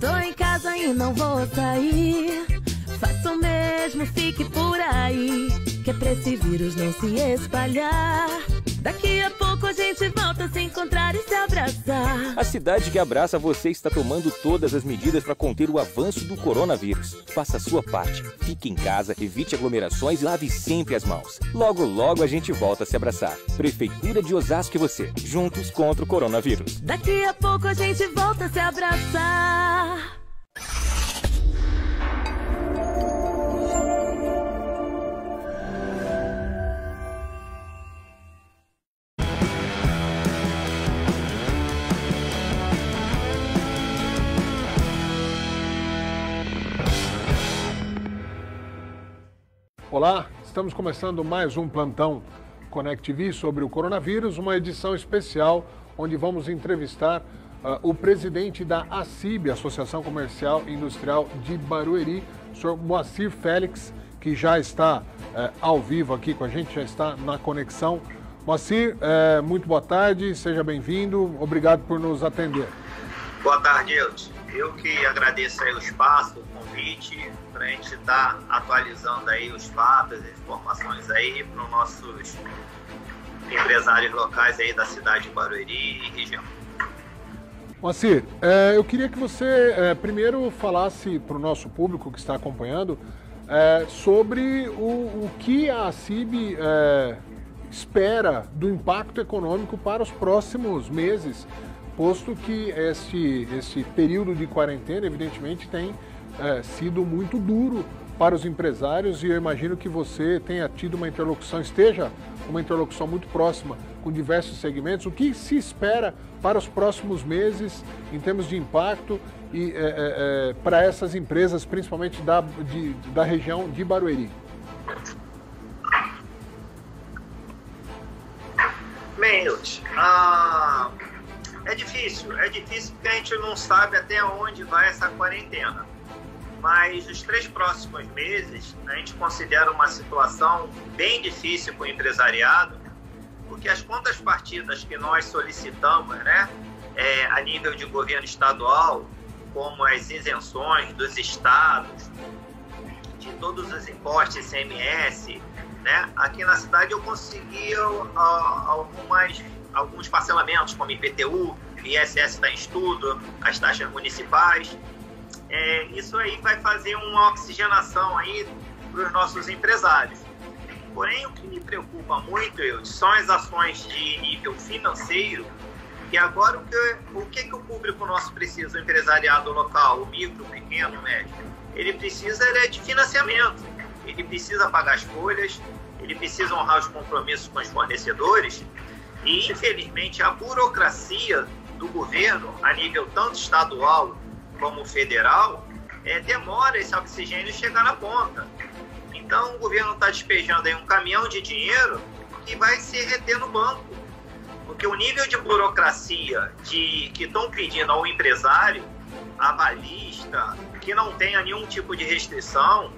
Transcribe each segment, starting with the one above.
Tô em casa e não vou sair. Faça o mesmo, fique por aí, que é pra esse vírus não se espalhar. Daqui a pouco a gente volta a se encontrar e se abraçar. A cidade que abraça você está tomando todas as medidas para conter o avanço do coronavírus. Faça a sua parte. Fique em casa, evite aglomerações e lave sempre as mãos. Logo, logo a gente volta a se abraçar. Prefeitura de Osasco e você, juntos contra o coronavírus. Daqui a pouco a gente volta a se abraçar. Olá, estamos começando mais um plantão ConnectV sobre o coronavírus, uma edição especial onde vamos entrevistar o presidente da ACIB, Associação Comercial e Industrial de Barueri, o senhor Moacir Félix, que já está ao vivo aqui com a gente, já está na conexão. Moacir, muito boa tarde, seja bem-vindo, obrigado por nos atender. Boa tarde, Eudes. Eu que agradeço aí o espaço, o convite, para a gente estar atualizando aí os fatos, as informações aí para os nossos empresários locais aí da cidade de Barueri e região. Moacir, eu queria que você primeiro falasse para o nosso público que está acompanhando sobre o que a ACIB espera do impacto econômico para os próximos meses, posto que esse período de quarentena, evidentemente, tem sido muito duro para os empresários e eu imagino que você tenha tido esteja uma interlocução muito próxima com diversos segmentos. O que se espera para os próximos meses em termos de impacto e para essas empresas, principalmente da região de Barueri? Bem, é difícil porque a gente não sabe até onde vai essa quarentena. Mas os 3 próximos meses a gente considera uma situação bem difícil para o empresariado, porque as contrapartidas que nós solicitamos, a nível de governo estadual, como as isenções dos estados, de todos os impostos ICMS, aqui na cidade eu consegui alguns parcelamentos, como IPTU, ISS está em estudo, as taxas municipais. Isso aí vai fazer uma oxigenação aí para os nossos empresários. Porém, o que me preocupa muito, são as ações de nível financeiro, que agora o que o público nosso precisa, o empresariado local, o micro, o pequeno, o médio? Ele precisa de financiamento, ele precisa pagar as folhas, ele precisa honrar os compromissos com os fornecedores e, infelizmente, a burocracia do governo, a nível tanto estadual como federal, demora esse oxigênio chegar na ponta. Então o governo está despejando aí um caminhão de dinheiro que vai se reter no banco, porque o nível de burocracia que estão pedindo ao empresário, avalista, que não tenha nenhum tipo de restrição,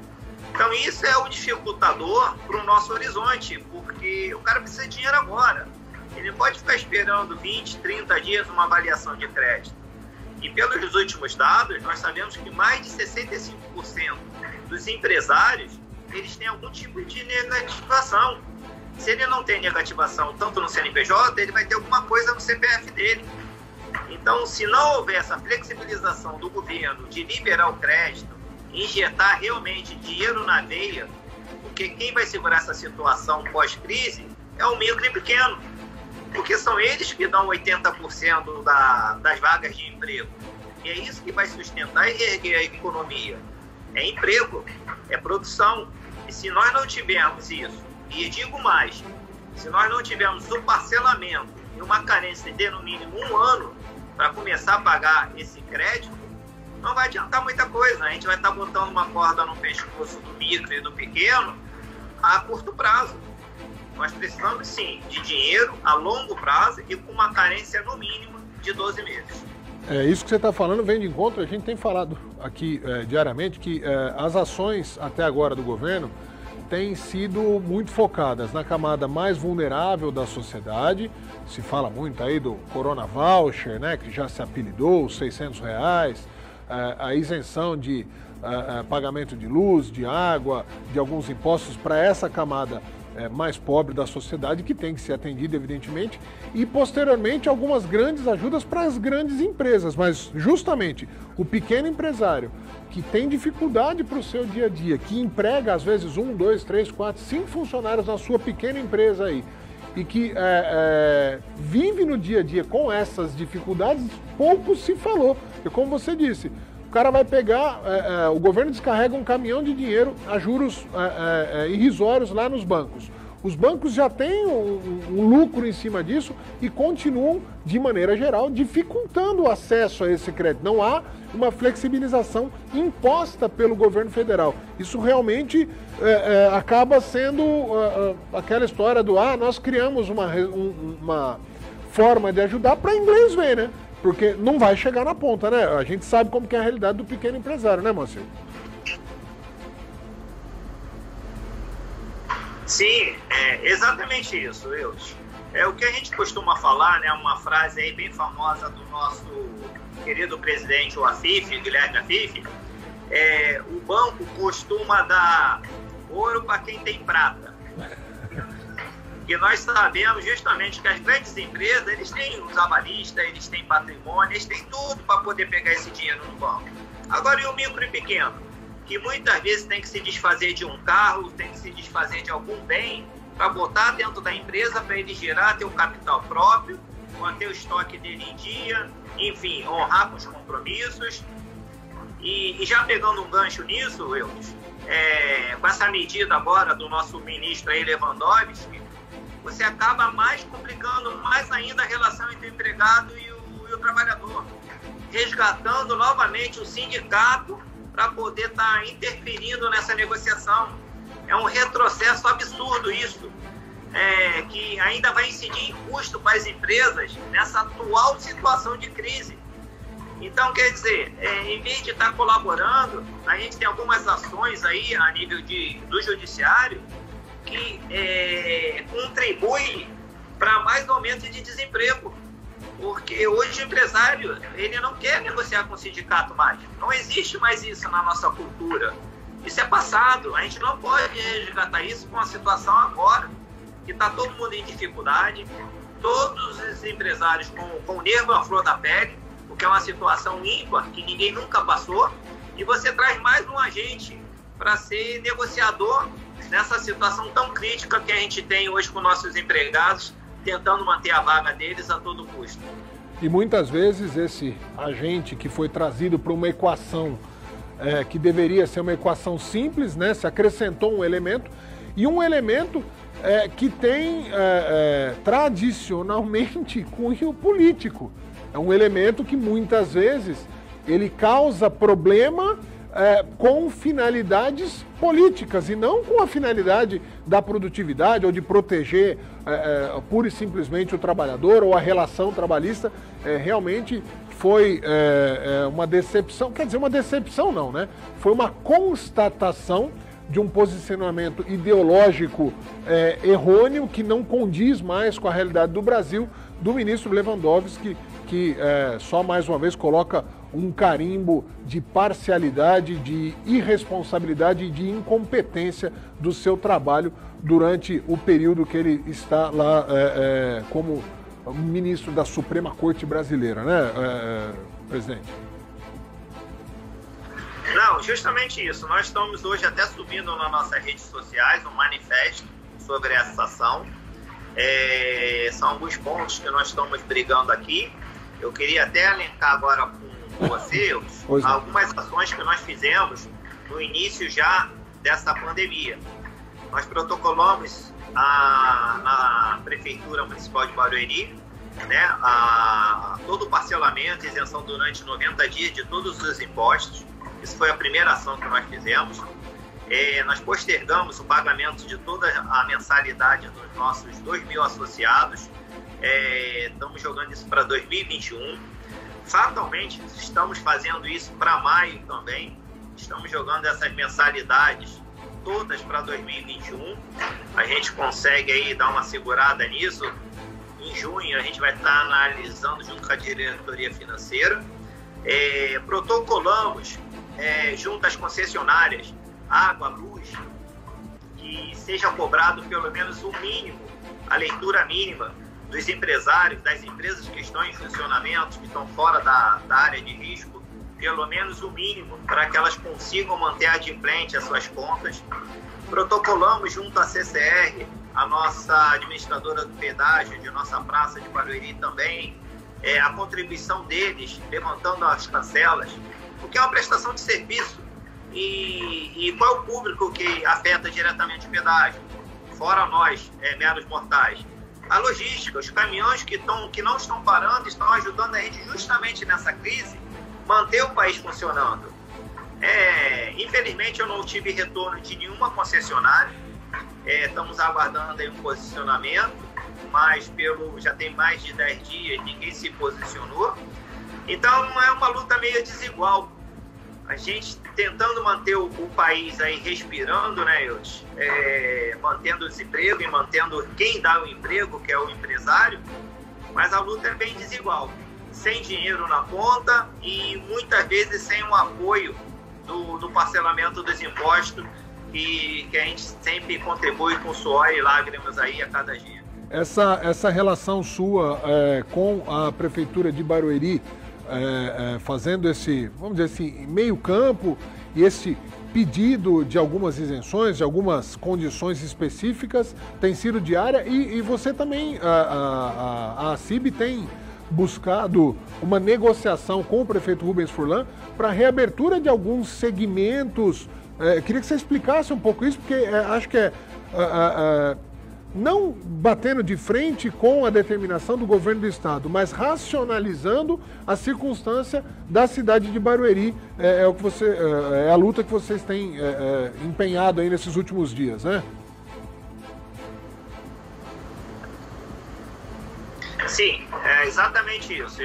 então isso é o dificultador para o nosso horizonte, porque o cara precisa de dinheiro agora. Ele não pode ficar esperando 20, 30 dias uma avaliação de crédito. E pelos últimos dados, nós sabemos que mais de 65% dos empresários, eles têm algum tipo de negativação. Se ele não tem negativação tanto no CNPJ, ele vai ter alguma coisa no CPF dele. Então, se não houver essa flexibilização do governo de liberar o crédito, injetar realmente dinheiro na veia, porque quem vai segurar essa situação pós-crise é o micro e pequeno. Porque são eles que dão 80% das vagas de emprego. E é isso que vai sustentar e reerguer a economia. É emprego, é produção. E se nós não tivermos isso, e digo mais, se nós não tivermos o parcelamento e uma carência de no mínimo 1 ano para começar a pagar esse crédito, não vai adiantar muita coisa. A gente vai estar botando uma corda no pescoço do micro e do pequeno a curto prazo. Nós precisamos, sim, de dinheiro a longo prazo e com uma carência, no mínimo, de 12 meses. Isso que você está falando vem de encontro. A gente tem falado aqui diariamente que as ações até agora do governo têm sido muito focadas na camada mais vulnerável da sociedade. Se fala muito aí do Corona Voucher, que já se apelidou, os R$600, a isenção de pagamento de luz, de água, de alguns impostos para essa camada mais pobre da sociedade, que tem que ser atendida, evidentemente, e posteriormente algumas grandes ajudas para as grandes empresas, mas justamente o pequeno empresário que tem dificuldade para o seu dia a dia, que emprega às vezes 1, 2, 3, 4, 5 funcionários na sua pequena empresa aí, e que vive no dia a dia com essas dificuldades, pouco se falou. E como você disse, o cara vai pegar, o governo descarrega um caminhão de dinheiro a juros irrisórios lá nos bancos. Os bancos já têm um lucro em cima disso e continuam, de maneira geral, dificultando o acesso a esse crédito. Não há uma flexibilização imposta pelo governo federal. Isso realmente acaba sendo aquela história do nós criamos uma forma de ajudar para inglês ver, né? Porque não vai chegar na ponta, né? A gente sabe como que é a realidade do pequeno empresário, né, Moacir? Sim, é exatamente isso, Wilson. É o que a gente costuma falar, né? Uma frase aí bem famosa do nosso querido presidente, o Afif, Guilherme Afif. O banco costuma dar ouro para quem tem prata. E nós sabemos justamente que as grandes empresas, eles têm os avalistas, eles têm patrimônio, eles têm tudo para poder pegar esse dinheiro no banco. Agora, e o micro e pequeno, que muitas vezes tem que se desfazer de um carro, tem que se desfazer de algum bem para botar dentro da empresa para ele gerar, ter o capital próprio, manter o estoque dele em dia, enfim, honrar com os compromissos. E já pegando um gancho nisso, Wilson, com essa medida agora do nosso ministro aí, Lewandowski, você acaba mais complicando mais ainda a relação entre o empregado e o trabalhador, resgatando novamente o sindicato para poder estar interferindo nessa negociação. É um retrocesso absurdo isso, que ainda vai incidir em custo para as empresas nessa atual situação de crise. Então, quer dizer, em vez de estar colaborando, a gente tem algumas ações aí a nível do judiciário que contribui para mais aumento de desemprego. Porque hoje o empresário, ele não quer negociar com o sindicato mais. Não existe mais isso na nossa cultura. Isso é passado. A gente não pode resgatar isso com a situação agora, que está todo mundo em dificuldade, todos os empresários com o nervo à flor da pele, porque é uma situação ímpar que ninguém nunca passou, e você traz mais um agente para ser negociador nessa situação tão crítica que a gente tem hoje com nossos empregados, tentando manter a vaga deles a todo custo. E muitas vezes esse agente que foi trazido para uma equação que deveria ser uma equação simples, né? Se acrescentou um elemento, e um elemento que tem tradicionalmente cunho político. É um elemento que muitas vezes ele causa problema com finalidades políticas e não com a finalidade da produtividade ou de proteger pura e simplesmente o trabalhador ou a relação trabalhista. Realmente foi uma decepção, quer dizer, uma decepção não, né? Foi uma constatação de um posicionamento ideológico errôneo que não condiz mais com a realidade do Brasil, do ministro Lewandowski, que só mais uma vez coloca um carimbo de parcialidade, de irresponsabilidade e de incompetência do seu trabalho durante o período que ele está lá como ministro da Suprema Corte Brasileira, né, presidente? Não, justamente isso. Nós estamos hoje até subindo nas nossas redes sociais um manifesto sobre essa ação. São alguns pontos que nós estamos brigando aqui. Eu queria até elencar agora com você algumas ações que nós fizemos no início já dessa pandemia. Nós protocolamos na Prefeitura Municipal de Barueri, né, todo o parcelamento, isenção durante 90 dias de todos os impostos. Isso foi a primeira ação que nós fizemos. Nós postergamos o pagamento de toda a mensalidade dos nossos 2.000 associados. Estamos jogando isso para 2021. Fatalmente, estamos fazendo isso para maio também. Estamos jogando essas mensalidades todas para 2021. A gente consegue aí dar uma segurada nisso. Em junho, a gente vai estar analisando junto com a diretoria financeira. Protocolamos junto às concessionárias, água, luz, que seja cobrado pelo menos o mínimo, a leitura mínima dos empresários, das empresas que estão em funcionamento, que estão fora da área de risco, pelo menos o mínimo, para que elas consigam manter adimplente as suas contas. Protocolamos junto à CCR, a nossa administradora do pedágio de nossa praça de Barueri também, a contribuição deles, levantando as cancelas, porque é uma prestação de serviço. E qual é o público que afeta diretamente o pedágio? Fora nós, meros mortais. A logística, os caminhões que não estão parando, estão ajudando a gente justamente nessa crise, manter o país funcionando. Infelizmente eu não tive retorno de nenhuma concessionária, estamos aguardando aí um posicionamento, mas já tem mais de 10 dias ninguém se posicionou. Então é uma luta meio desigual. A gente tentando manter o país aí respirando, né, Eudes? Mantendo o desemprego e mantendo quem dá o emprego, que é o empresário, mas a luta é bem desigual. Sem dinheiro na conta e muitas vezes sem o apoio do parcelamento dos impostos que a gente sempre contribui com suor e lágrimas aí a cada dia. Essa relação sua com a Prefeitura de Barueri, fazendo esse, vamos dizer assim, meio campo e esse pedido de algumas isenções, de algumas condições específicas, tem sido diária e você também, a ACIB tem buscado uma negociação com o prefeito Rubens Furlan para reabertura de alguns segmentos. Queria que você explicasse um pouco isso, porque acho que não batendo de frente com a determinação do governo do estado, mas racionalizando a circunstância da cidade de Barueri. É a luta que vocês têm empenhado aí nesses últimos dias, né? Sim, é exatamente isso.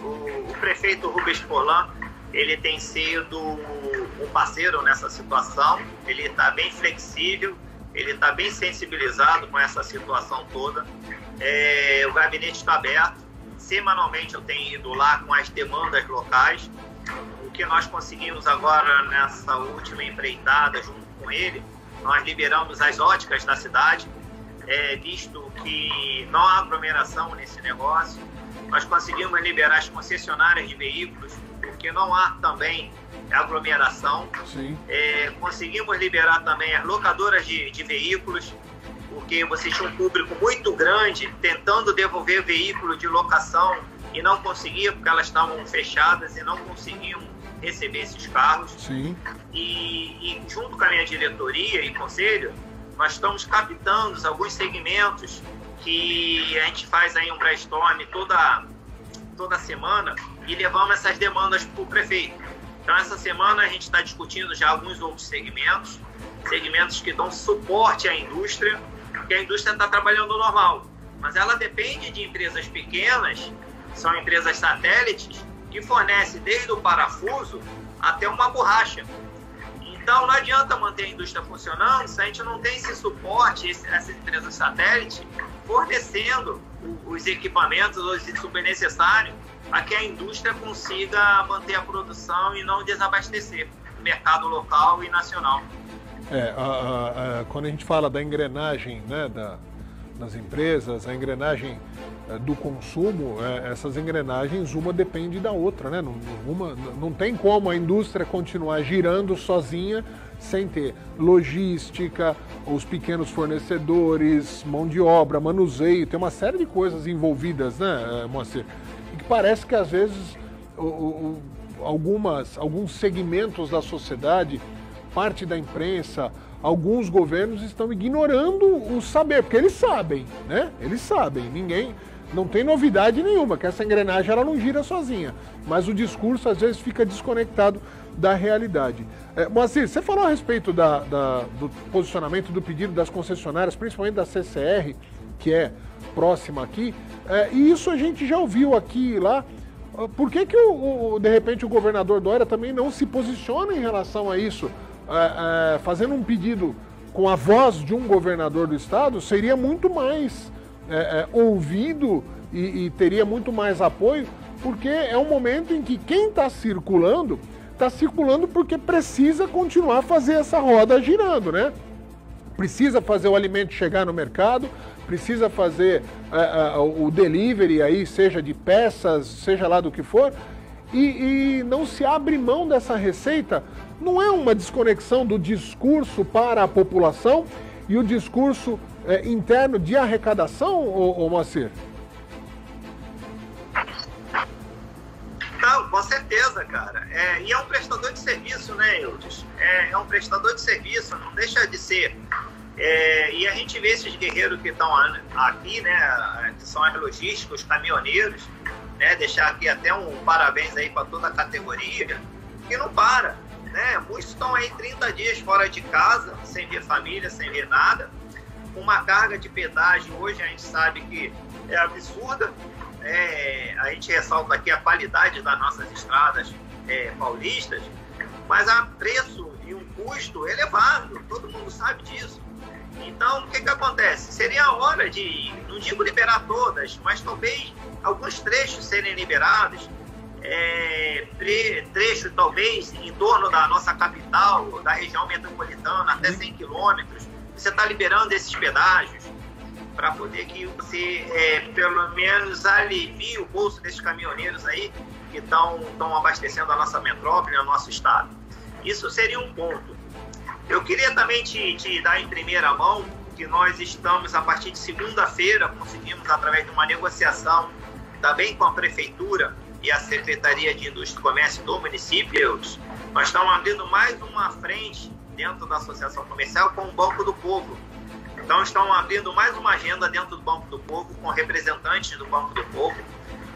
O prefeito Rubens Furlan, ele tem sido um parceiro nessa situação, ele está bem flexível, ele está bem sensibilizado com essa situação toda. O gabinete está aberto, semanalmente eu tenho ido lá com as demandas locais. O que nós conseguimos agora nessa última empreitada junto com ele, nós liberamos as óticas da cidade, visto que não há aglomeração nesse negócio. Nós conseguimos liberar as concessionárias de veículos, porque não há também aglomeração. Conseguimos liberar também as locadoras de veículos, porque você tinha um público muito grande tentando devolver veículo de locação e não conseguia, porque elas estavam fechadas e não conseguiam receber esses carros. E junto com a minha diretoria e conselho, nós estamos captando alguns segmentos que a gente faz aí um brainstorm toda semana e levamos essas demandas para o prefeito. Então, essa semana a gente está discutindo já alguns outros segmentos que dão suporte à indústria, porque a indústria está trabalhando normal, mas ela depende de empresas pequenas, são empresas satélites, que fornecem desde o parafuso até uma borracha. Então, não adianta manter a indústria funcionando se a gente não tem esse suporte, essas empresas satélites, fornecendo os equipamentos, os super necessários, para que a indústria consiga manter a produção e não desabastecer o mercado local e nacional. Quando a gente fala da engrenagem, né, das empresas, a engrenagem do consumo, essas engrenagens, uma depende da outra, né? Não tem como a indústria continuar girando sozinha sem ter logística, os pequenos fornecedores, mão de obra, manuseio, tem uma série de coisas envolvidas, né, Moacir? E que parece que às vezes alguns segmentos da sociedade, parte da imprensa, alguns governos estão ignorando o saber, porque eles sabem, né? Eles sabem, não tem novidade nenhuma, que essa engrenagem ela não gira sozinha, mas o discurso às vezes fica desconectado da realidade. Moacir, você falou a respeito do posicionamento do pedido das concessionárias, principalmente da CCR, que é próxima aqui, e isso a gente já ouviu aqui e lá. Por que de repente o governador Dória também não se posiciona em relação a isso? Fazendo um pedido com a voz de um governador do estado, seria muito mais ouvido e teria muito mais apoio porque é um momento em que quem está circulando porque precisa continuar a fazer essa roda girando, né? Precisa fazer o alimento chegar no mercado, precisa fazer o delivery aí, seja de peças, seja lá do que for, e não se abre mão dessa receita. Não é uma desconexão do discurso para a população e o discurso interno de arrecadação, ô Moacir? Não, com certeza, cara. E é um prestador de serviço, né, Eudes? É um prestador de serviço, não deixa de ser. E a gente vê esses guerreiros que estão aqui, né, que são as logísticas, os caminhoneiros, né, deixar aqui até um parabéns aí para toda a categoria, que não para, né? Muitos estão aí 30 dias fora de casa, sem ver família, sem ver nada, com uma carga de pedágio hoje a gente sabe que é absurda. A gente ressalta aqui a qualidade das nossas estradas paulistas, mas há preço e um custo elevado, todo mundo sabe disso. Então, o que acontece? Seria a hora de, não digo liberar todas, mas talvez alguns trechos serem liberados, trechos talvez em torno da nossa capital, da região metropolitana, até 100 quilômetros, você está liberando esses pedágios, para poder que você, pelo menos, alivie o bolso desses caminhoneiros aí que estão abastecendo a nossa metrópole, o nosso estado. Isso seria um ponto. Eu queria também te dar em primeira mão que nós estamos, a partir de segunda-feira, conseguimos, através de uma negociação também com a Prefeitura e a Secretaria de Indústria e Comércio do município, nós estamos abrindo mais uma frente dentro da Associação Comercial com o Banco do Povo. Então, estão abrindo mais uma agenda dentro do Banco do Povo, com representantes do Banco do Povo,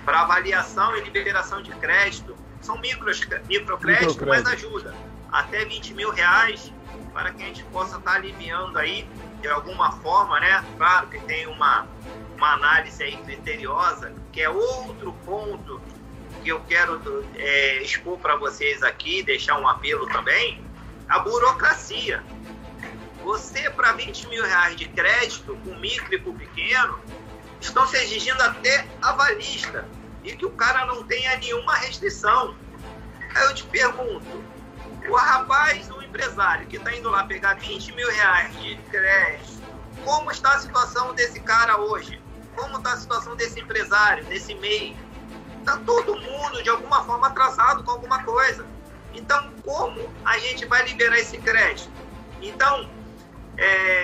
para avaliação e liberação de crédito. São microcréditos, mas ajuda. Até R$20 mil, para que a gente possa estar aliviando aí, de alguma forma, né? Claro que tem uma análise aí criteriosa, que é outro ponto que eu quero expor para vocês aqui, deixar um apelo também, a burocracia. Você, para R$20 mil de crédito, com micro e com pequeno, estão se exigindo até avalista, e que o cara não tenha nenhuma restrição. Aí eu te pergunto, o rapaz, o empresário que está indo lá pegar R$20 mil de crédito, como está a situação desse cara hoje? Como está a situação desse empresário, desse MEI? Está todo mundo, de alguma forma, atrasado com alguma coisa. Então, como a gente vai liberar esse crédito? Então,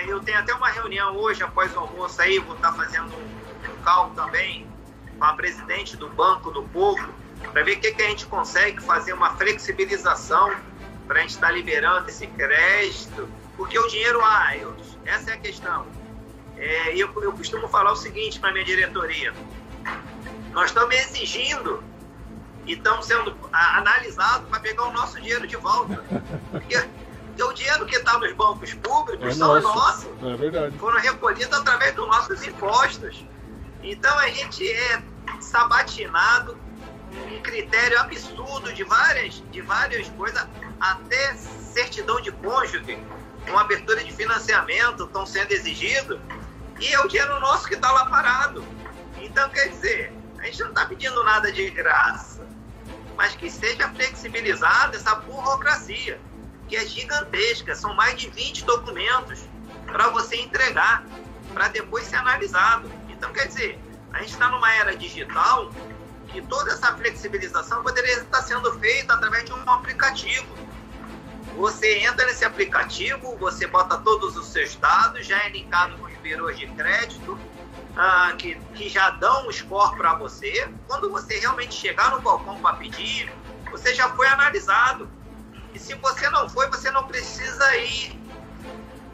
eu tenho até uma reunião hoje, após o almoço, aí vou estar fazendo um call também com a presidente do Banco do Povo, para ver o que a gente consegue fazer uma flexibilização para a gente estar liberando esse crédito, porque o dinheiro essa é a questão. Eu costumo falar o seguinte para a minha diretoria: nós estamos exigindo e estamos sendo analisados para pegar o nosso dinheiro de volta. Porque o dinheiro que está nos bancos públicos são nossos. É verdade. Foram recolhidos através dos nossos impostos. Então a gente é sabatinado, um critério absurdo de várias coisas, até certidão de cônjuge, uma abertura de financiamento estão sendo exigidos, e é o dinheiro nosso que está lá parado. Então, quer dizer, a gente não está pedindo nada de graça, mas que seja flexibilizada essa burocracia, que é gigantesca. São mais de 20 documentos para você entregar, para depois ser analisado. Então, quer dizer, a gente está numa era digital que toda essa flexibilização poderia estar sendo feita através de um aplicativo. Você entra nesse aplicativo, você bota todos os seus dados, já é linkado com os birôs de crédito, que já dão um score para você. Quando você realmente chegar no balcão para pedir, você já foi analisado. E se você não foi, você não precisa ir.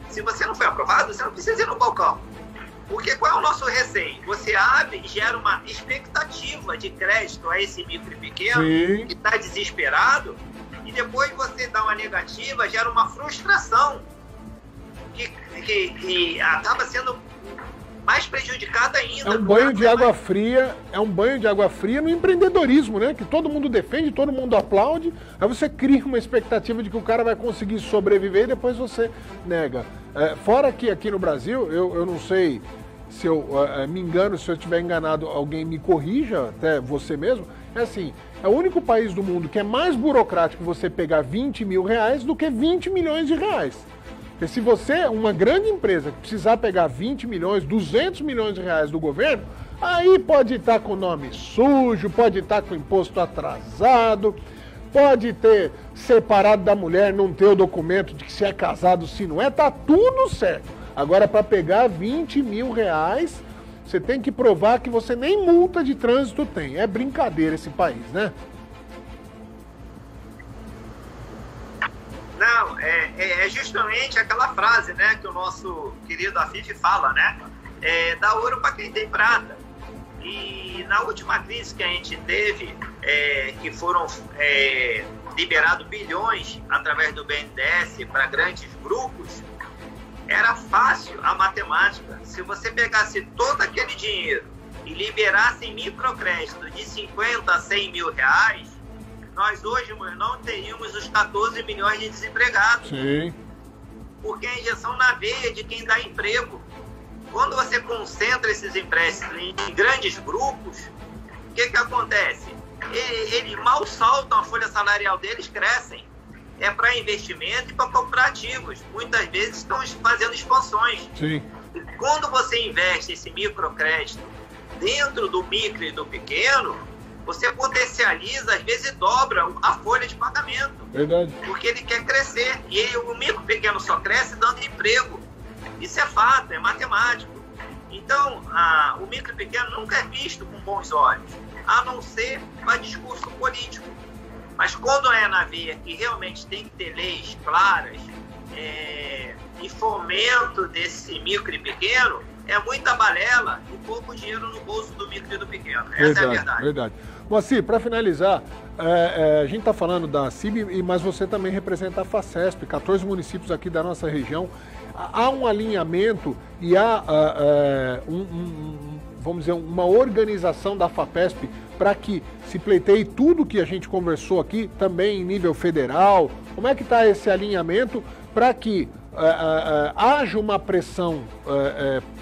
Se você não foi aprovado, você não precisa ir no balcão. Porque qual é o nosso receio? Você abre e gera uma expectativa de crédito a esse micro e pequeno, que está desesperado, e depois você dá uma negativa, gera uma frustração que acaba sendo mais prejudicada ainda. É um banho de água fria, no empreendedorismo, né? Que todo mundo defende, todo mundo aplaude, aí você cria uma expectativa de que o cara vai conseguir sobreviver e depois você nega. Fora que aqui no Brasil, eu não sei se eu me engano, se eu estiver enganado, alguém me corrija, até você mesmo, É assim, é o único país do mundo que é mais burocrático você pegar 20 mil reais do que 20 milhões de reais. Porque se você, uma grande empresa, precisar pegar 20 milhões, 200 milhões de reais do governo, aí pode estar com o nome sujo, pode estar com o imposto atrasado, pode ter separado da mulher, não ter o documento de que se é casado, se não é, tá tudo certo. Agora, para pegar 20 mil reais, você tem que provar que você nem multa de trânsito tem. É brincadeira esse país, né? Não, é justamente aquela frase, né, que o nosso querido Afif fala, né? Dá ouro para quem tem prata. E na última crise que a gente teve, que foram liberados bilhões através do BNDES para grandes grupos, era fácil a matemática. Se você pegasse todo aquele dinheiro e liberasse em microcrédito de 50 a 100 mil reais, nós hoje não teríamos os 14 milhões de desempregados. Sim. Porque a injeção na veia de quem dá emprego. Quando você concentra esses empréstimos em grandes grupos, o que acontece? Eles mal saltam, a folha salarial deles crescem. É para investimento e para cooperativos. Muitas vezes estão fazendo expansões. Sim. E quando você investe esse microcrédito dentro do micro e do pequeno, você potencializa, às vezes dobra a folha de pagamento. Verdade. Porque ele quer crescer. E o micro pequeno só cresce dando emprego. Isso é fato, é matemático. Então, o micro pequeno nunca é visto com bons olhos, a não ser para discurso político. Mas quando é na veia que realmente tem que ter leis claras e fomento desse micro e pequeno, é muita balela e pouco dinheiro no bolso do micro e do pequeno. Essa é a verdade. Verdade. Moacir, para finalizar, a gente está falando da CIB, mas você também representa a FACESP, 14 municípios aqui da nossa região. Há um alinhamento e há, vamos dizer, uma organização da FAPESP para que se pleiteie tudo que a gente conversou aqui, também em nível federal. Como é que está esse alinhamento para que haja uma pressão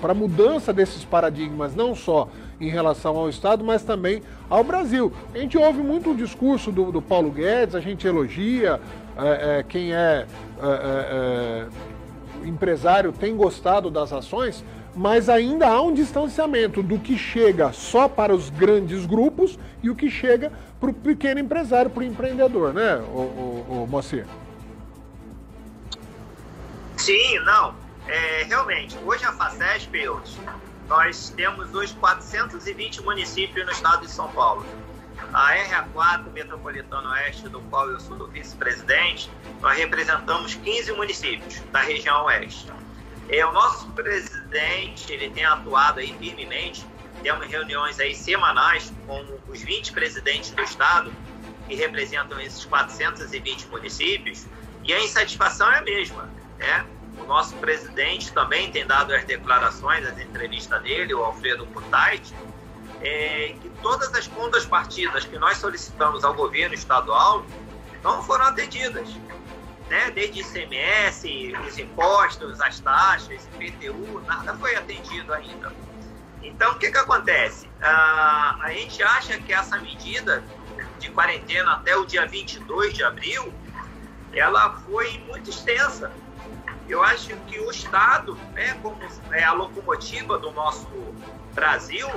para mudança desses paradigmas, não só em relação ao Estado, mas também ao Brasil? A gente ouve muito o discurso do Paulo Guedes, a gente elogia, quem empresário tem gostado das ações, mas ainda há um distanciamento do que chega só para os grandes grupos e o que chega para o pequeno empresário, para o empreendedor, né, o Moacir? Sim, não. Realmente, hoje a FACESP, nós temos hoje 420 municípios no estado de São Paulo. A RA4 Metropolitano Oeste, do qual eu sou vice-presidente, nós representamos 15 municípios da região oeste. O nosso presidente, ele tem atuado aí firmemente, temos reuniões aí semanais com os 20 presidentes do estado, que representam esses 420 municípios, e a insatisfação é a mesma, né? O nosso presidente também tem dado as declarações, as entrevistas dele, o Alfredo Putait, que todas as contrapartidas que nós solicitamos ao governo estadual não foram atendidas, né? Desde ICMS, os impostos, as taxas, IPTU, nada foi atendido ainda. Então, o que acontece? A gente acha que essa medida de quarentena até o dia 22 de abril, ela foi muito extensa. Eu acho que o Estado, né, como é a locomotiva do nosso Brasil,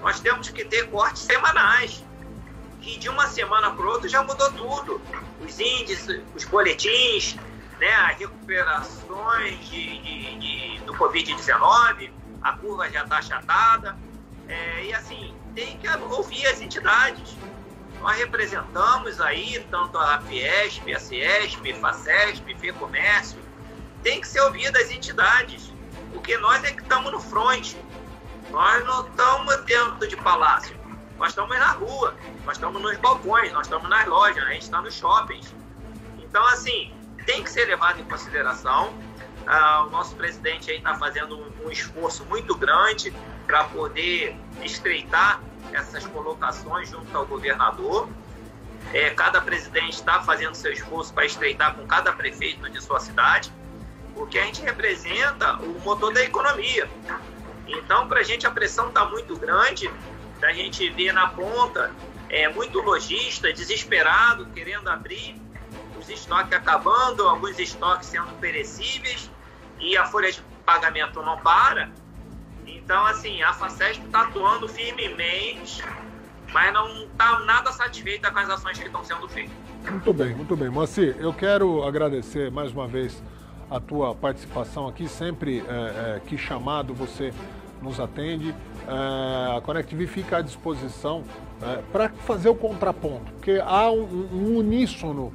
nós temos que ter cortes semanais, que de uma semana para outra já mudou tudo. Os índices, os boletins, né, as recuperações do Covid-19, a curva já está achatada. E assim, tem que ouvir as entidades. Nós representamos aí tanto a Fiesp, a Ciesp, FACESP, FEComércio. Tem que ser ouvido as entidades, porque nós é que estamos no front. Nós não estamos dentro de palácio, nós estamos na rua, nós estamos nos balcões, nós estamos nas lojas, a gente está nos shoppings. Então, assim, tem que ser levado em consideração. O nosso presidente aí está fazendo um esforço muito grande para poder estreitar essas colocações junto ao governador. Cada presidente está fazendo seu esforço para estreitar com cada prefeito de sua cidade, porque a gente representa o motor da economia. Então, para a gente, a pressão está muito grande, da gente ver na ponta muito lojista desesperado, querendo abrir, os estoques acabando, alguns estoques sendo perecíveis e a folha de pagamento não para. Então, assim, a Facesp está atuando firmemente, mas não está nada satisfeita com as ações que estão sendo feitas. Muito bem, muito bem. Moacir, eu quero agradecer mais uma vez a tua participação aqui. Sempre que chamado você nos atende. A ConnectV fica à disposição para fazer o contraponto, porque há um uníssono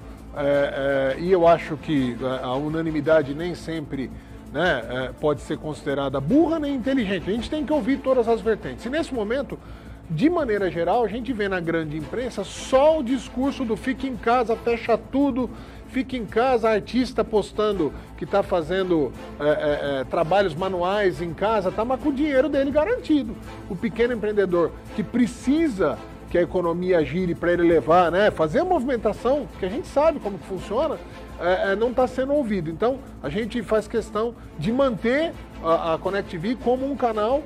e eu acho que a unanimidade nem sempre, né, pode ser considerada burra nem inteligente. A gente tem que ouvir todas as vertentes. E nesse momento, de maneira geral, a gente vê na grande imprensa só o discurso do fica em casa, fecha tudo, fica em casa, artista postando que está fazendo trabalhos manuais em casa, tá, mas com o dinheiro dele garantido. O pequeno empreendedor que precisa que a economia gire para ele levar, né, fazer a movimentação, que a gente sabe como que funciona, não está sendo ouvido. Então, a gente faz questão de manter a ConnectV como um canal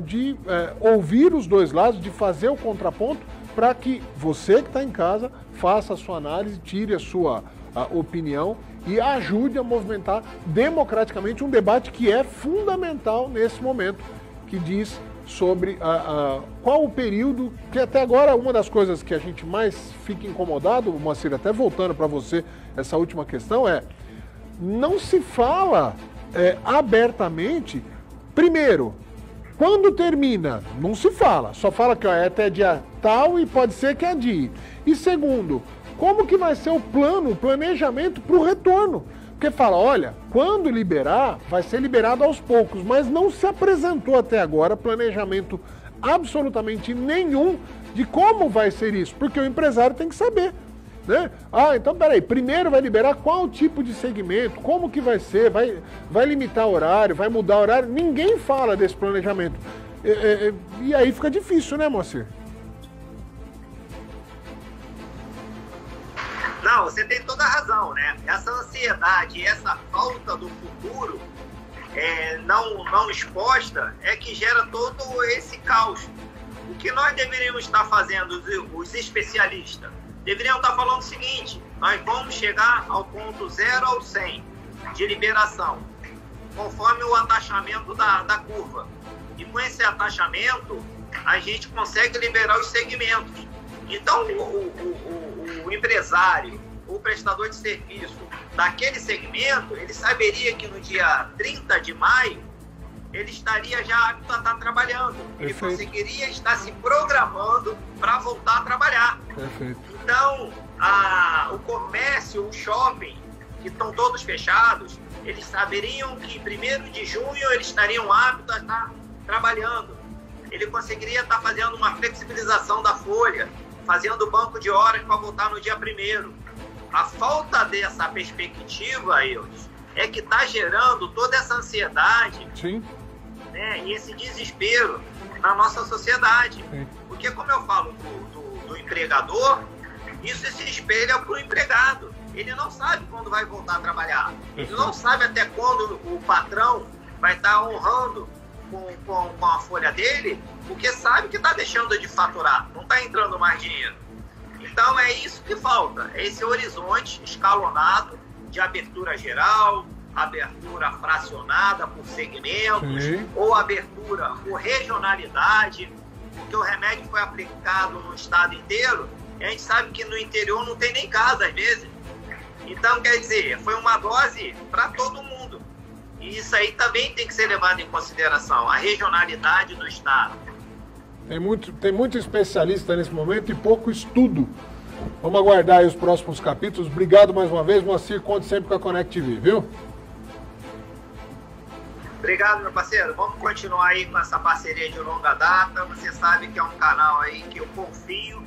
de ouvir os dois lados, de fazer o contraponto, para que você que está em casa faça a sua análise, tire a sua opinião e ajude a movimentar democraticamente um debate que é fundamental nesse momento, que diz sobre qual o período, que até agora uma das coisas que a gente mais fica incomodado, Moacir, até voltando para você, essa última questão não se fala abertamente, primeiro, quando termina, não se fala, só fala que é até dia tal e pode ser que adie. E segundo, como que vai ser o planejamento para o retorno? Porque fala, olha, quando liberar, vai ser liberado aos poucos, mas não se apresentou até agora planejamento absolutamente nenhum de como vai ser isso, porque o empresário tem que saber, né? Então peraí, primeiro vai liberar qual tipo de segmento, como que vai ser, vai limitar horário, vai mudar horário, ninguém fala desse planejamento. E aí fica difícil, né, Moacir? Não, você tem toda a razão, né? Essa ansiedade, essa falta do futuro não exposta é que gera todo esse caos. O que nós deveríamos estar fazendo, os especialistas, deveriam estar falando o seguinte: nós vamos chegar ao ponto 0 ao 100 de liberação, conforme o atachamento da curva. E com esse atachamento, a gente consegue liberar os segmentos. Então, o empresário, o prestador de serviço daquele segmento, ele saberia que no dia 30 de maio ele estaria já apto a estar trabalhando. Ele conseguiria estar se programando para voltar a trabalhar. Perfeito. Então, o comércio, o shopping, que estão todos fechados, eles saberiam que em 1º de junho eles estariam aptos a estar trabalhando. Ele conseguiria estar fazendo uma flexibilização da folha, fazendo banco de horas para voltar no dia 1º. A falta dessa perspectiva, Eudes, é que está gerando toda essa ansiedade. Sim. Né, e esse desespero na nossa sociedade. Sim. Porque, como eu falo do empregador, isso se espelha para o empregado. Ele não sabe quando vai voltar a trabalhar. Ele não sabe até quando o patrão vai estar honrando com a folha dele, porque sabe que está deixando de faturar, não está entrando mais dinheiro. Então é isso que falta, é esse horizonte escalonado de abertura geral, abertura fracionada por segmentos, Sim. ou abertura por regionalidade, porque o remédio foi aplicado no estado inteiro, e a gente sabe que no interior não tem nem casa às vezes. Então, quer dizer, foi uma dose para todo mundo. E isso aí também tem que ser levado em consideração, a regionalidade do estado. Tem muito especialista nesse momento e pouco estudo. Vamos aguardar aí os próximos capítulos. Obrigado mais uma vez, Moacir. Conte sempre com a ConnectV, viu? Obrigado, meu parceiro. Vamos continuar aí com essa parceria de longa data. Você sabe que é um canal aí que eu confio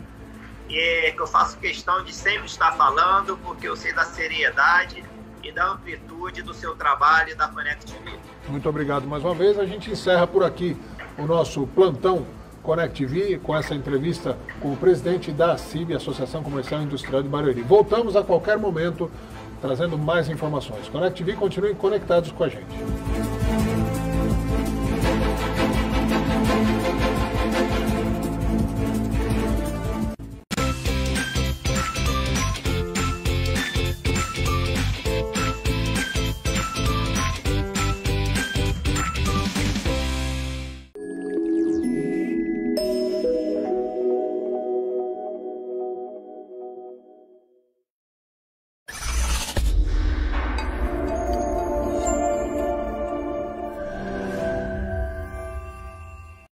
e que eu faço questão de sempre estar falando, porque eu sei da seriedade e da amplitude do seu trabalho e da ConnectV. Muito obrigado mais uma vez. A gente encerra por aqui o nosso plantão ConnectV com essa entrevista com o presidente da ACIB, Associação Comercial e Industrial de Barueri. Voltamos a qualquer momento trazendo mais informações. ConnectV, continuem conectados com a gente.